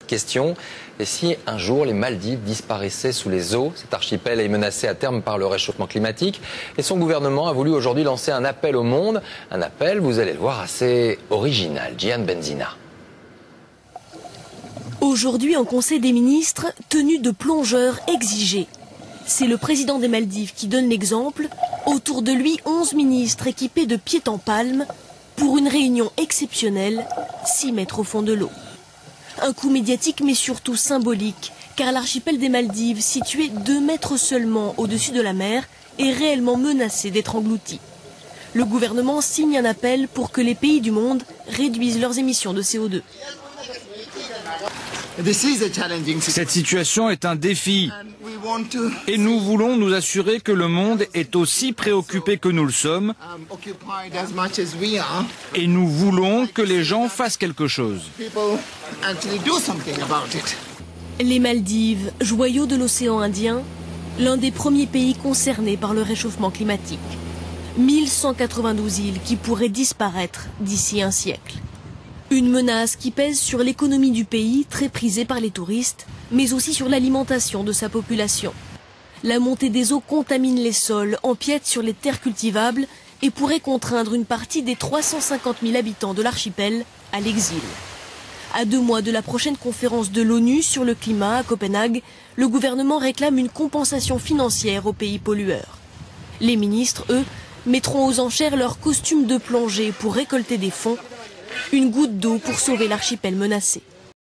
Question, et si un jour les Maldives disparaissaient sous les eaux? Cet archipel est menacé à terme par le réchauffement climatique et son gouvernement a voulu aujourd'hui lancer un appel au monde. Un appel, vous allez le voir, assez original. Gian Benzina. Aujourd'hui, en Conseil des ministres, tenue de plongeurs exigée. C'est le président des Maldives qui donne l'exemple. Autour de lui, 11 ministres équipés de pieds en palme pour une réunion exceptionnelle, 6 mètres au fond de l'eau. Un coup médiatique mais surtout symbolique, car l'archipel des Maldives, situé 2 mètres seulement au-dessus de la mer, est réellement menacé d'être englouti. Le gouvernement signe un appel pour que les pays du monde réduisent leurs émissions de CO2. Cette situation est un défi et nous voulons nous assurer que le monde est aussi préoccupé que nous le sommes et nous voulons que les gens fassent quelque chose. Les Maldives, joyau de l'océan Indien, l'un des premiers pays concernés par le réchauffement climatique. 1192 îles qui pourraient disparaître d'ici un siècle. Une menace qui pèse sur l'économie du pays, très prisée par les touristes, mais aussi sur l'alimentation de sa population. La montée des eaux contamine les sols, empiète sur les terres cultivables et pourrait contraindre une partie des 350 000 habitants de l'archipel à l'exil. À 2 mois de la prochaine conférence de l'ONU sur le climat à Copenhague, le gouvernement réclame une compensation financière aux pays pollueurs. Les ministres, eux, mettront aux enchères leurs costumes de plongée pour récolter des fonds. Une goutte d'eau pour sauver l'archipel menacé.